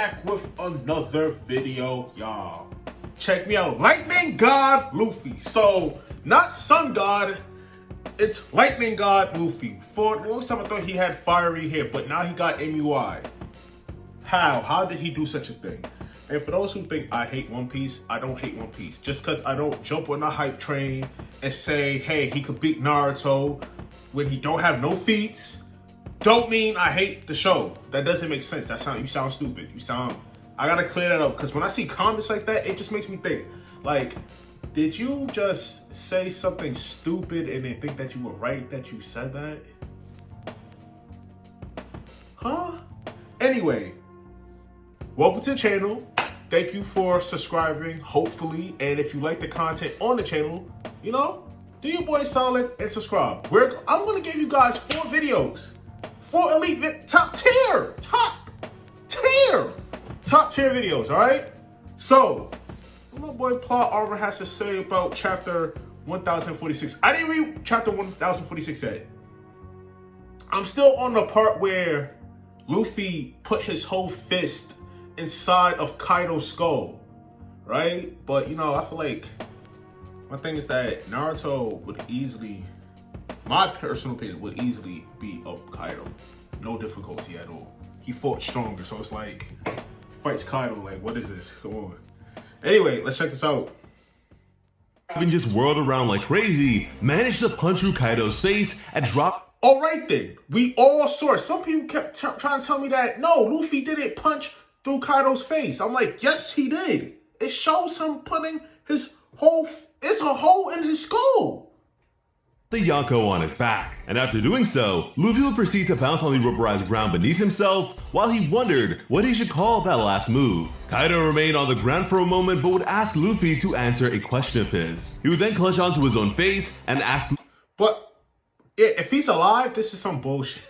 back with another video, y'all. Check me out. Lightning God Luffy. So, not Sun God, it's Lightning God Luffy. For the longest time I thought he had fiery hair, but now he got MUI. How? How did he do such a thing? And for those who think I hate One Piece, I don't hate One Piece. Just because I don't jump on the hype train and say, hey, he could beat Naruto when he don't have no feats, don't mean I hate the show. That doesn't make sense. You sound stupid. I gotta clear that up, because when I see comments like that, it just makes me think, like, did you just say something stupid and then think that you were right that you said that? Huh? Anyway, welcome to the channel. Thank you for subscribing, hopefully. And if you like the content on the channel, you know, do your boy solid and subscribe. I'm gonna give you guys 4 videos. 4 elite top tier videos, all right? So, what my boy Plot Armor has to say about chapter 1046. I didn't read chapter 1046 yet. I'm still on the part where Luffy put his whole fist inside of Kaido's skull, right? But, you know, I feel like my thing is that Naruto would easily, my personal opinion, would easily beat up Kaido. No difficulty at all. He fought stronger, so it's like, fights Kaido, like, what is this? Come on. Anyway, let's check this out. Having just whirled around like crazy, managed to punch through Kaido's face and drop. All right then, we all saw it. Some people kept trying to tell me that, no, Luffy didn't punch through Kaido's face. I'm like, yes, he did. It shows him putting his whole, it's a hole in his skull. The Yonko on his back, and after doing so, Luffy would proceed to bounce on the rubberized ground beneath himself while he wondered what he should call that last move. Kaido remained on the ground for a moment but would ask Luffy to answer a question of his. He would then clutch onto his own face and ask, but if he's alive, this is some bullshit.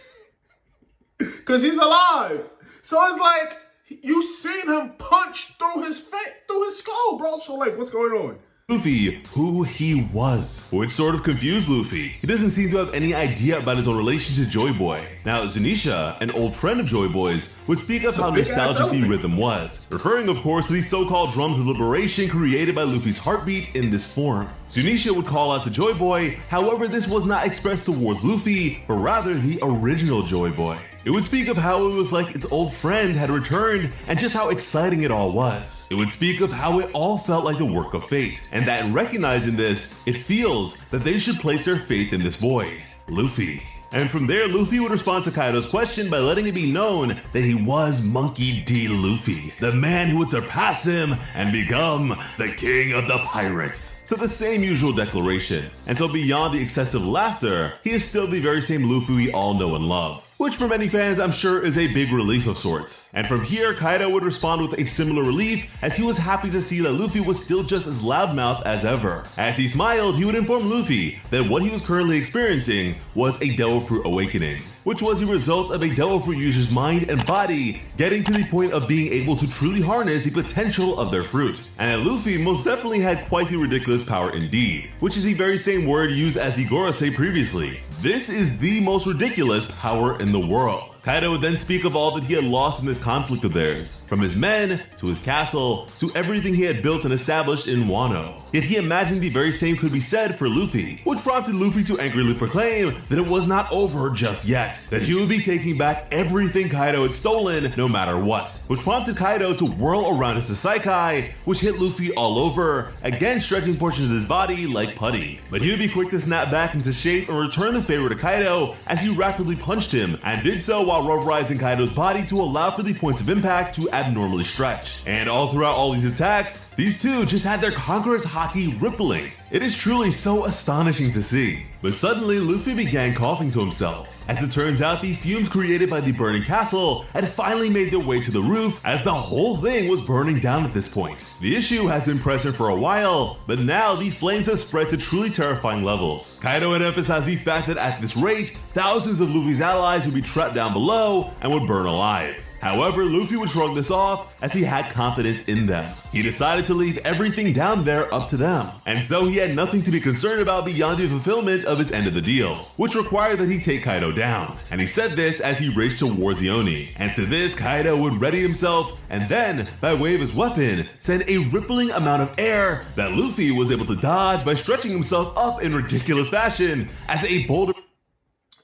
Because he's alive. So it's like, you seen him punch through his face, through his skull, bro. So like, what's going on? Luffy who he was, which sort of confused Luffy. He doesn't seem to have any idea about his own relation to Joy Boy. Now, Zunisha, an old friend of Joy Boy's, would speak of how nostalgic the rhythm was, referring of course to the so-called drums of liberation created by Luffy's heartbeat in this form. Zunisha would call out to Joy Boy, however this was not expressed towards Luffy, but rather the original Joy Boy. It would speak of how it was like its old friend had returned and just how exciting it all was. It would speak of how it all felt like the work of fate, and that in recognizing this, it feels that they should place their faith in this boy, Luffy. And from there, Luffy would respond to Kaido's question by letting it be known that he was Monkey D. Luffy, the man who would surpass him and become the king of the pirates. So the same usual declaration. And so beyond the excessive laughter, he is still the very same Luffy we all know and love, which for many fans I'm sure is a big relief of sorts. And from here, Kaido would respond with a similar relief, as he was happy to see that Luffy was still just as loudmouthed as ever. As he smiled, he would inform Luffy that what he was currently experiencing was a Devil Fruit awakening, which was a result of a Devil Fruit user's mind and body getting to the point of being able to truly harness the potential of their fruit. And that Luffy most definitely had quite the ridiculous power indeed, which is the very same word used as Igora said previously. This is the most ridiculous power in the world. Kaido would then speak of all that he had lost in this conflict of theirs, from his men, to his castle, to everything he had built and established in Wano. Yet he imagined the very same could be said for Luffy, which prompted Luffy to angrily proclaim that it was not over just yet, that he would be taking back everything Kaido had stolen no matter what, which prompted Kaido to whirl around his Saikai, which hit Luffy all over, again stretching portions of his body like putty. But he would be quick to snap back into shape and return the favor to Kaido as he rapidly punched him, and did so while rubberizing Kaido's body to allow for the points of impact to abnormally stretch. And all throughout all these attacks, these two just had their conqueror's haki rippling. It is truly so astonishing to see. But suddenly, Luffy began coughing to himself. As it turns out, the fumes created by the burning castle had finally made their way to the roof, as the whole thing was burning down at this point. The issue has been present for a while, but now the flames have spread to truly terrifying levels. Kaido had emphasized the fact that at this rate, thousands of Luffy's allies would be trapped down below and would burn alive. However, Luffy would shrug this off as he had confidence in them. He decided to leave everything down there up to them, and so he had nothing to be concerned about beyond the fulfillment of his end of the deal, which required that he take Kaido down. And he said this as he raced towards the Oni. And to this, Kaido would ready himself, and then, by way of his weapon, send a rippling amount of air that Luffy was able to dodge by stretching himself up in ridiculous fashion as a boulder.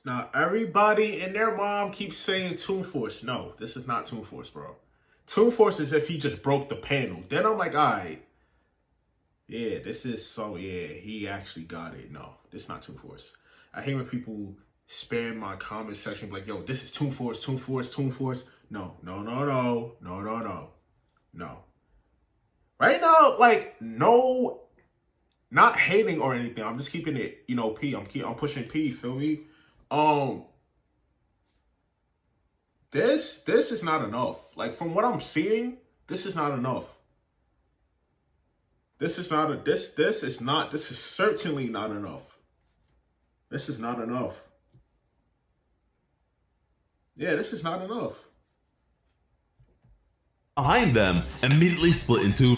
Now, everybody and their mom keeps saying Toon Force. No, this is not Toon Force, bro. Toon Force is if he just broke the panel. Then I'm like, all right. Yeah, this is so, yeah, he actually got it. No, this is not Toon Force. I hate when people spam my comment section like, yo, this is Toon Force, Toon Force, Toon Force. No. Right now, like, no, not hating or anything. I'm just keeping it, you know, P. I'm pushing P, feel me? This is not enough. Like, from what I'm seeing, this is not enough. This is certainly not enough. This is not enough. Yeah, this is not enough. Behind them immediately split into.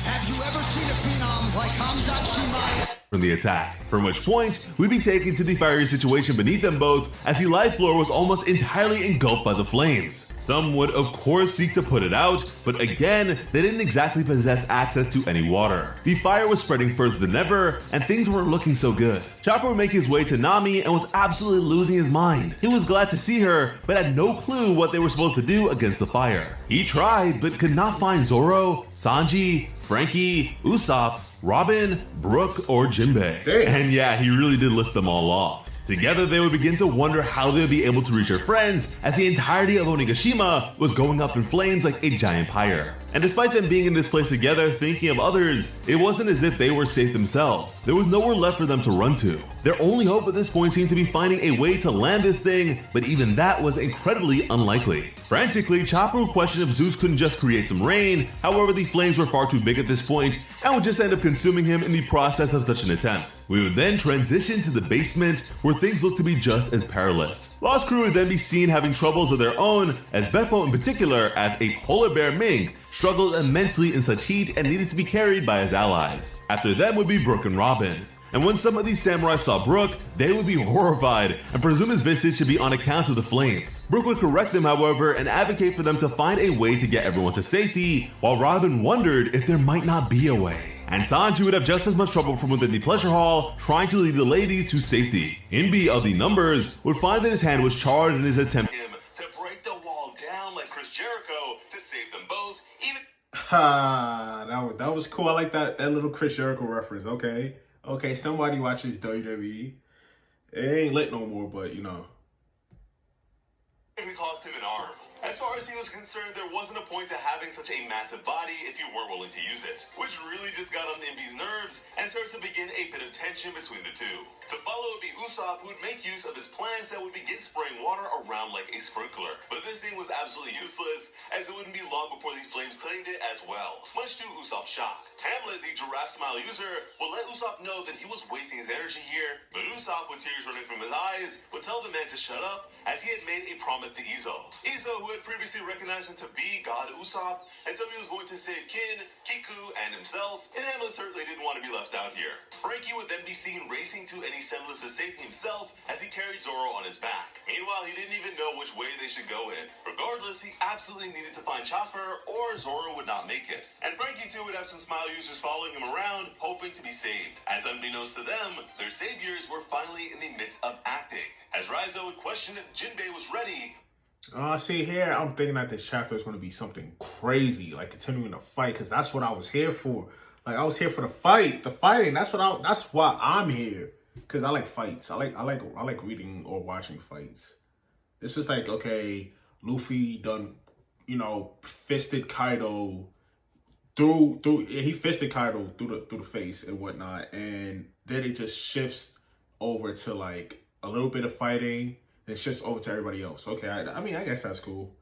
Have you ever seen a phenom like Hamzat Shimaya? From the attack, from which point we'd be taken to the fiery situation beneath them both as the life floor was almost entirely engulfed by the flames. Some would of course seek to put it out, but again, they didn't exactly possess access to any water. The fire was spreading further than ever, and things weren't looking so good. Chopper would make his way to Nami and was absolutely losing his mind. He was glad to see her, but had no clue what they were supposed to do against the fire. He tried, but could not find Zoro, Sanji, Frankie, Usopp, Robin, Brook, or Jinbei. Dang. And yeah, he really did list them all off. Together, they would begin to wonder how they would be able to reach their friends as the entirety of Onigashima was going up in flames like a giant pyre. And despite them being in this place together thinking of others, it wasn't as if they were safe themselves. There was nowhere left for them to run to. Their only hope at this point seemed to be finding a way to land this thing, but even that was incredibly unlikely. Frantically, Chopper would question if Zeus couldn't just create some rain, however the flames were far too big at this point and would just end up consuming him in the process of such an attempt. We would then transition to the basement where things looked to be just as perilous. Lost Crew would then be seen having troubles of their own, as Beppo in particular, as a polar bear mink, struggled immensely in such heat and needed to be carried by his allies. After them would be Brook and Robin. And when some of these samurai saw Brook, they would be horrified and presume his visage should be on account of the flames. Brook would correct them, however, and advocate for them to find a way to get everyone to safety, while Robin wondered if there might not be a way. And Sanji would have just as much trouble from within the pleasure hall, trying to lead the ladies to safety. Inbi of the numbers would find that his hand was charred in his attempt to break the wall down like Chris Jericho to save them both, even. That was cool. I like that little Chris Jericho reference. Okay, somebody watches WWE. It ain't lit no more, but you know. It cost him an arm. As far as he was concerned, there wasn't a point to having such a massive body if you weren't willing to use it, which really just got on Imbi's nerves and started to begin a bit of tension between the two. To follow would be Usopp, who would make use of his plants that would begin spraying water around like a sprinkler. But this thing was absolutely useless, as it wouldn't be long before the flames claimed it as well, much to Usopp's shock. Hamlet, the giraffe smile user, would let Usopp know that he was wasting his energy here, but Usopp, with tears running from his eyes, would tell the man to shut up, as he had made a promise to Izo. Izo, who had previously recognized him to be God Usopp, and so he was going to save Kin, Kiku, and himself, and Hamlet certainly didn't want to be left out here. Frankie would then be seen racing to any semblance of safety himself as he carried Zoro on his back. Meanwhile, he didn't even know which way they should go in. Regardless, he absolutely needed to find Chopper, or Zoro would not make it. And Frankie too would have some smile users following him around, hoping to be saved. As unbeknownst to them, their saviors were finally in the midst of acting. As Raizo would question if Jinbei was ready. See here, I'm thinking that this chapter is going to be something crazy, like continuing the fight, because that's what I was here for. Like, I was here for the fighting. That's why I'm here, because I like fights. I like reading or watching fights. This is like, okay, Luffy done, fisted Kaido he fisted Kaido through the face and whatnot, and then it just shifts over to like a little bit of fighting, then shifts over to everybody else. Okay, I mean, I guess that's cool.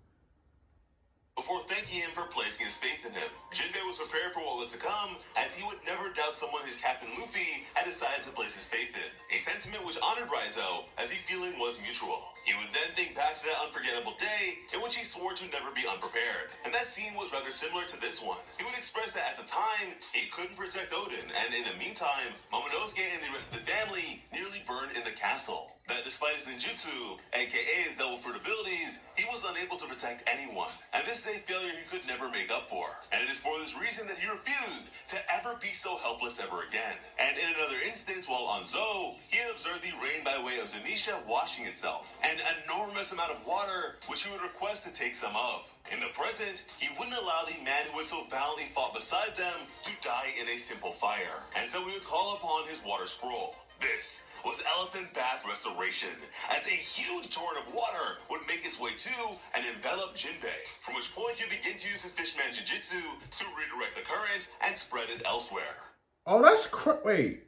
Before thanking him for placing his faith in him, Jinbei was prepared for what was to come, as he would never doubt someone his Captain Luffy had decided to place his faith in. A sentiment which honored Raizo, as the feeling was mutual. He would then think back to that unforgettable day in which he swore to never be unprepared. And that scene was rather similar to this one. He would express that at the time, he couldn't protect Odin, and in the meantime, Momonosuke and the rest of the family nearly burned in the castle. That despite his ninjutsu, aka his devil fruit abilities, he was unable to protect anyone. And this is a failure he could never make up for. And it is for this reason that he refused to ever be so helpless ever again. And in another instance, while on Zou, he had observed the rain by way of Zunisha washing itself. An enormous amount of water, which he would request to take some of. In the present, he wouldn't allow the man who had so valiantly fought beside them to die in a simple fire. And so he would call upon his water scroll. This was Elephant Bath Restoration, as a huge torrent of water would make its way to and envelop Jinbei, from which point you begin to use his fishman jiu-jitsu to redirect the current and spread it elsewhere. Oh, that's wait.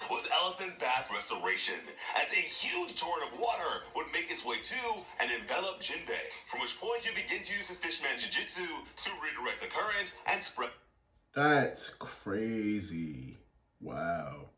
Was Elephant Bath Restoration, as a huge torrent of water would make its way to and envelop Jinbei, from which point you begin to use his fishman jiu-jitsu to redirect the current and spread. That's crazy. Wow.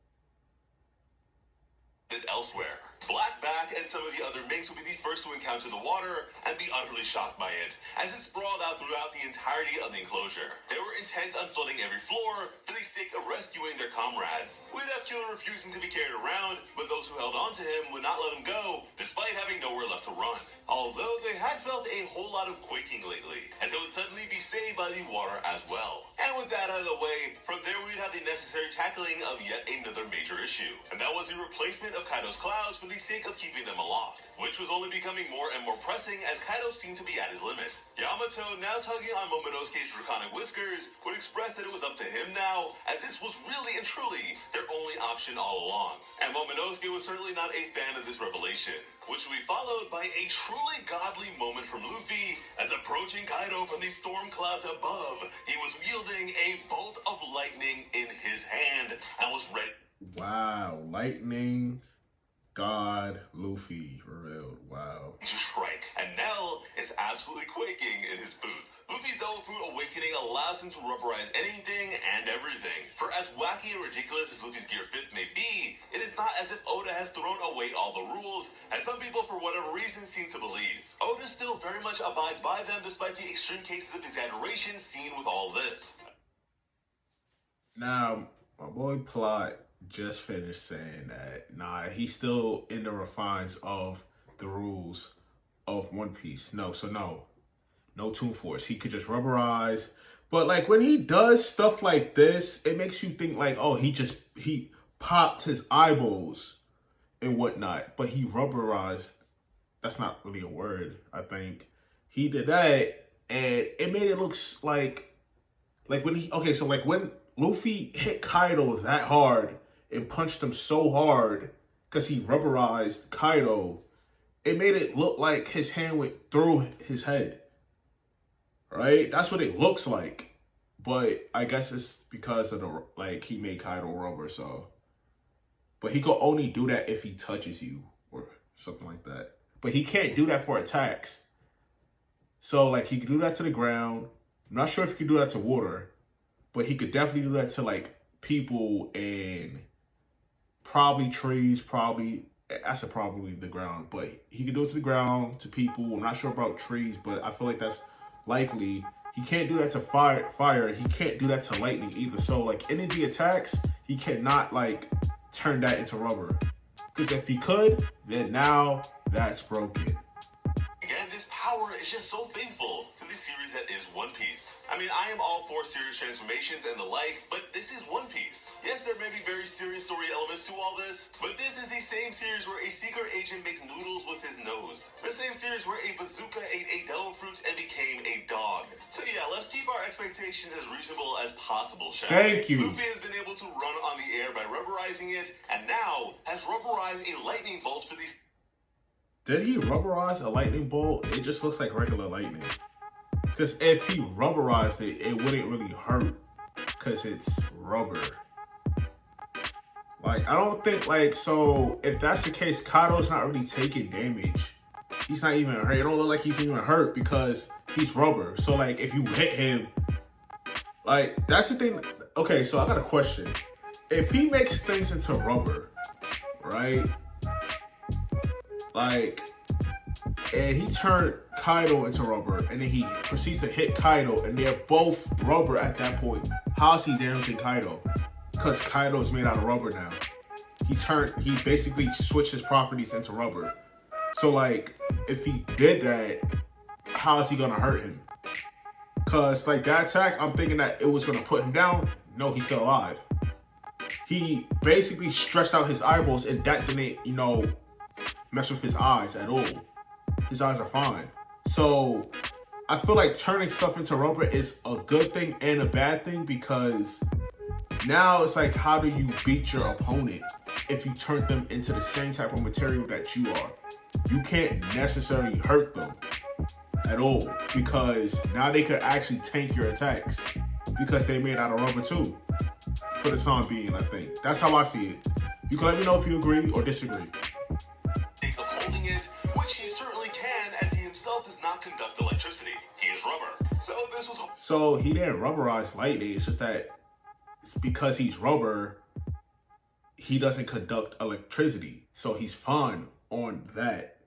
Elsewhere. Blackback and some of the other minks would be the first to encounter the water and be utterly shocked by it, as it sprawled out throughout the entirety of the enclosure. They were intent on flooding every floor for the sake of rescuing their comrades. We'd have Killer refusing to be carried around, but those who held on to him would not let him go, despite having nowhere left to run. Although they had felt a whole lot of quaking lately, as they would suddenly be saved by the water as well. And with that out of the way, from there we'd have the necessary tackling of yet another major issue, and that was the replacement of Kaido's clouds for the sake of keeping them aloft, which was only becoming more and more pressing as Kaido seemed to be at his limit. Yamato, now tugging on Momonosuke's draconic whiskers, would express that it was up to him now, as this was really and truly their only option all along. And Momonosuke was certainly not a fan of this revelation, which will be followed by a truly godly moment from Luffy, as approaching Kaido from the storm clouds above, he was wielding a bolt of lightning in his hand and was ready. Wow, lightning God Luffy revealed. Wow. To strike, and Nell is absolutely quaking in his boots. Luffy's devil fruit awakening allows him to rubberize anything and everything. For as wacky and ridiculous as Luffy's gear 5th may be, it is not as if Oda has thrown away all the rules, as some people for whatever reason seem to believe. Oda still very much abides by them despite the extreme cases of exaggeration seen with all this. Now, my boy Plot just finished saying that, he's still in the refines of the rules of One Piece. No Toon Force. He could just rubberize. But like when he does stuff like this, it makes you think like, oh, he popped his eyeballs and whatnot. But he rubberized. That's not really a word, I think. He did that and it made it look like when Luffy hit Kaido that hard and punched him so hard because he rubberized Kaido, it made it look like his hand went through his head. Right? That's what it looks like. But I guess it's because of he made Kaido rubber, so. But he could only do that if he touches you or something like that. But he can't do that for attacks. So he could do that to the ground. I'm not sure if he could do that to water, but he could definitely do that to people and probably trees, probably the ground, but he could do it to the ground, to people. I'm not sure about trees, but I feel like that's likely. He can't do that to fire. He can't do that to lightning either. So energy attacks, he cannot turn that into rubber. Because if he could, then now that's broken. Again, this power is just so faithful to the series that is One Piece. I mean, I am all for serious transformations and the like, but this is One Piece. Yes, there may be very serious story elements to all this, but this is the same series where a secret agent makes noodles with his nose. The same series where a bazooka ate a devil fruit and became a dog. So yeah, let's keep our expectations as reasonable as possible, shall we? Thank you. Luffy has been able to run on the air by rubberizing it, and now has rubberized a lightning bolt for these. Did he rubberize a lightning bolt? It just looks like regular lightning. Because if he rubberized it, it wouldn't really hurt. Because it's rubber. I don't think, so if that's the case, Kaido's not really taking damage. He's not even hurt. It don't look like he's even hurt because he's rubber. So, if you hit him, that's the thing. Okay, so I got a question. If he makes things into rubber, right? Like, and he turned Kaido into rubber, and then he proceeds to hit Kaido, and they're both rubber at that point. How's he damaging Kaido? Because Kaido's made out of rubber now. He basically switched his properties into rubber. So like, if he did that, how is he gonna hurt him? Cause like that attack, I'm thinking that it was gonna put him down. No, he's still alive. He basically stretched out his eyeballs, and that didn't, mess with his eyes at all. His eyes are fine. So I feel like turning stuff into rubber is a good thing and a bad thing, because now it's like, how do you beat your opponent if you turn them into the same type of material that you are? You can't necessarily hurt them at all, because now they could actually tank your attacks because they made out of rubber too. For the time being, I think. That's how I see it. You can let me know if you agree or disagree. Of holding it, which he certainly can, as he himself does not conduct electricity. He is rubber. So he didn't rubberize lightning. It's just that it's because he's rubber, he doesn't conduct electricity. So he's fine on that.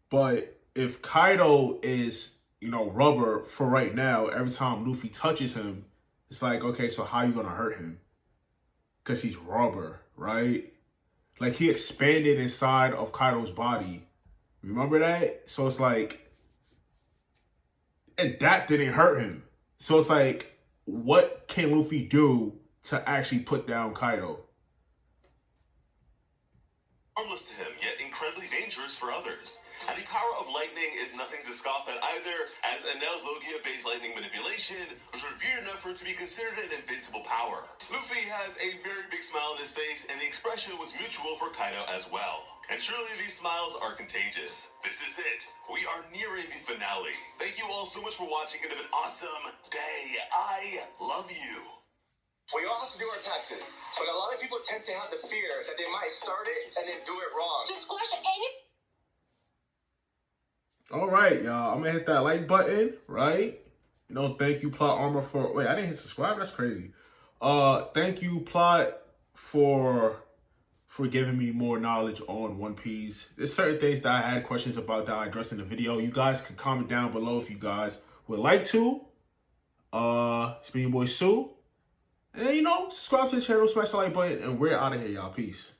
But if Kaido is, rubber for right now, every time Luffy touches him, it's like, okay, so how you gonna hurt him? Because he's rubber, right? Like, he expanded inside of Kaido's body. Remember that? So it's like, and that didn't hurt him. So it's like, what can Luffy do to actually put down Kaido? Harmless to him, yet incredibly dangerous for others. And the power of lightning is nothing to scoff at either, as Enel's Logia-based lightning manipulation was revered enough for it to be considered an invincible power. Luffy has a very big smile on his face, and the expression was mutual for Kaido as well. And truly, these smiles are contagious. This is it. We are nearing the finale. Thank you all so much for watching, and have an awesome day. I love you. We all have to do our taxes, but a lot of people tend to have the fear that they might start it and then do it wrong. Just question any. All right, y'all. I'm gonna hit that like button, right? Thank you, Plot Armor, for... Wait, I didn't hit subscribe? That's crazy. Thank you, Plot, for giving me more knowledge on One Piece. There's certain things that I had questions about that I addressed in the video. You guys can comment down below if you guys would like to. It's been your boy, Sue. And, subscribe to the channel, smash the like button, and we're out of here, y'all. Peace.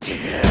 Yeah.